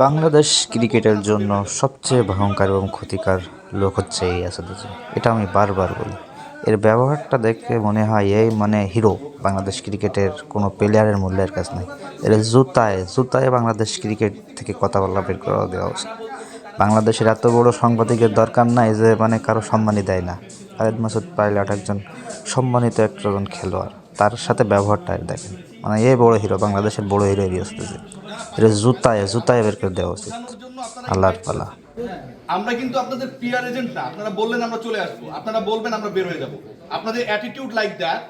বাংলাদেশ ক্রিকেটের জন্য সবচেয়ে ভয়ঙ্কর এবং ক্ষতিকর লোক হচ্ছে এই আসাদুজ্জামান। এটা আমি বারবার বলি। এর ব্যবহারটা দেখে মনে হয় এই মানে হিরো। বাংলাদেশ ক্রিকেটের কোনো প্লেয়ারের মূল্যের কাজ নাই। এর জুতায় জুতায় বাংলাদেশ ক্রিকেট থেকে কথা বলা বের করে দেওয়া উচিত। বাংলাদেশের এত বড় সাংবাদিকের দরকার নাই যে মানে কারো সম্মানই দেয় না। খালেদ মাসুদ পাইলট একজন সম্মানিত একজন খেলোয়াড়, তার সাথে ব্যবহারটা দেখেন, মানে এই বড় হিরো, বাংলাদেশের বড় হিরো এরিয়া আসতেছে, এটা জুতায় জুতায় বের করে দেওয়া উচিত। আল্লাহর পালা। আমরা কিন্তু আপনাদের পিআর এজেন্ট না। আপনারা বললেন আমরা চলে আসবো, আপনারা বলবেন আমরা বের হয়ে যাব। আপনাদের অ্যাটিটিউড লাইক দ্যাট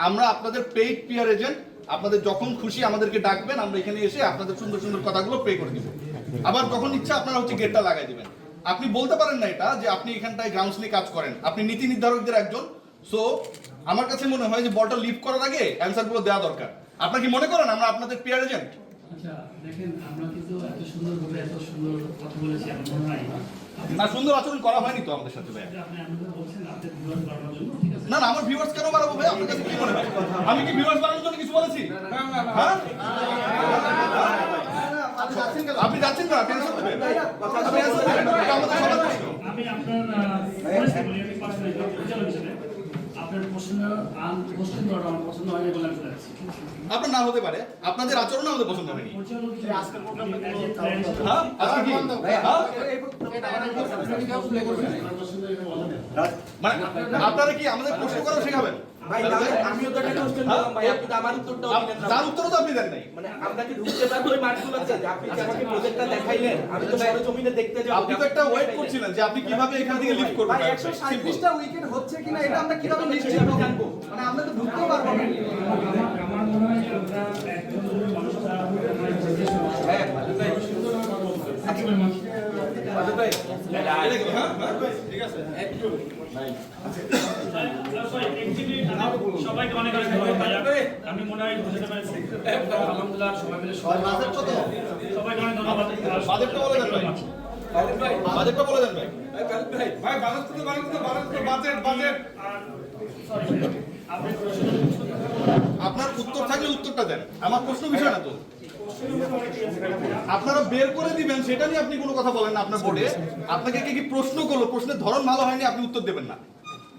আমরা আপনাদের পেইড পিআর এজেন্ট। আপনাদের যখন খুশি আমাদেরকে ডাকবেন, আমরা এখানে এসে আপনাদের সুন্দর সুন্দর কথাগুলো পে করে দিব। আবার যখন ইচ্ছা আপনারা গেটটা লাগাই দিবেন। আপনি বলতে পারেন না এটা যে আপনি এখানটায় গ্রাউন্ডস নিয়ে কাজ করেন, আপনি নীতি নির্ধারকদের একজন। সো আমার কাছে মনে হয় যে বলটা লিভ করার আগে অ্যানসারগুলো দেওয়া দরকার। আপনারা কি মনে করেন আমরা আপনাদের পিআর এজেন্ট? আচ্ছা দেখেন, আমরা কিন্তু এত সুন্দরভাবে এত সুন্দর কথা বলেছি, আমার মনে হয় না, সুন্দর আচরণ করা হয়নি তো আমাদের সাথে ভাই। আপনি আমাদের বলছেন আপনাদের ভিউয়ার্স বাড়ানোর জন্য, ঠিক আছে? না না, আমার ভিউয়ার্স কেন বাড়াবো ভাই? আপনার কাছে কি মনে হয় আমি কি ভিউয়ার্স বাড়ানোর জন্য কিছু বলেছি? হ্যাঁ, আপনি যাচ্ছেন না? টেনশন নেবেন, আপনি answer দেবেন। এটা আমাদের সবার প্রশ্ন। আমি আপনার পরিস্থিতি বলি, আমি পার্সোনালি পরিচালক হিসেবে আপনার প্রশ্ন করাটা আমার পছন্দ হয়নি বলে আমি চলে যাচ্ছি। আপনার না হতে পারে, আপনাদের আচরণ আমাদের পছন্দ হয়নি। পরিচালক হিসেবে আজকের প্রোগ্রাম হ্যাঁ, আজকে কি হ্যাঁ? মানে আপনারা কি আমাদের প্রশ্ন করা শেখাবেন? আমিও তো একটা কোশ্চেন করলাম ভাই, আপনি তো আমার উত্তরটাও দিলেন না। তার উত্তরও তো আপনি দেন নাই। মানে আমরা কি ঢুকতে পারবো ওই মাঠগুলোতে? আপনি কি আমাকে প্রজেক্টটা দেখাইলেন? আমি তো সরে জমিনে দেখতে যাব। আপনি তো একটা ওয়েট করছিলেন যে আপনি কিভাবে এখান থেকে লিভ করবেন। ভাই 137টা উইকেট হচ্ছে কিনা এটা আমরা কিভাবে নিশ্চিত জানবো? মানে আমরা তো ঢুকতেও পারবো না। আমার মনে হয় আমরা একজন মানুষ যারা হ্যাঁ ভাই, ঠিক আছে। সবাইকে অনেক অনেক ধন্যবাদ ভাইয়া। আমি মনে হয় বুঝতে পারছি। আলহামদুলিল্লাহ সবাই মিলে সবাই সবাইকে অনেক ধন্যবাদ। বাজেটটা বলে দেন ভাই। বাজেটটা বলে দেন ভাই। ভাই বাজেট আর সরি আপনি আপনার উত্তর থাকলে উত্তরটা দেন, আমার প্রশ্ন বিষয় না তো। আপনারা বের করে দিবেন সেটা নিয়ে আপনি কোনো কথা বলেন না আপনার বোর্ডে। আপনাকে কে কি প্রশ্ন করলো, প্রশ্নের ধরন ভালো হয়নি, আপনি উত্তর দেবেন না।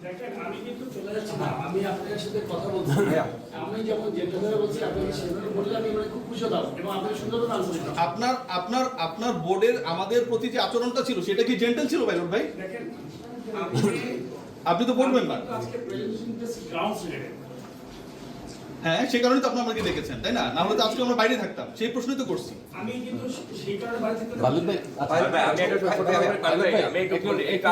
দেখেন, আমি কিন্তু চলে যাচ্ছি না, আমি আপনাদের সাথে কথা বলছি। আমি যেমন যেভাবে বলছি আপনাকে সেভাবে বললে আমি মানে খুব খুশি হতাম এবং আপনাকে সুন্দরভাবে আনসার দিতাম। আপনার বোর্ডের আমাদের প্রতি যে আচরণটা ছিল সেটা কি জেন্টেল ছিল পাইলট ভাই? দেখেন, আপনি তো বোর্ড মেম্বার। আজকে প্রেজেন্টেশন গ্রাউন্ডস রিলেটেড। হ্যাঁ, সেই কারণেই তো আপনি আমাকে দেখেছেন, তাই না? না হলে তো আজকে আমরা বাইরে থাকতাম, সেই প্রশ্নই তো করছি। আমি কিন্তু সেই কারণে বাড়ি থেকে ভাই আমি একটা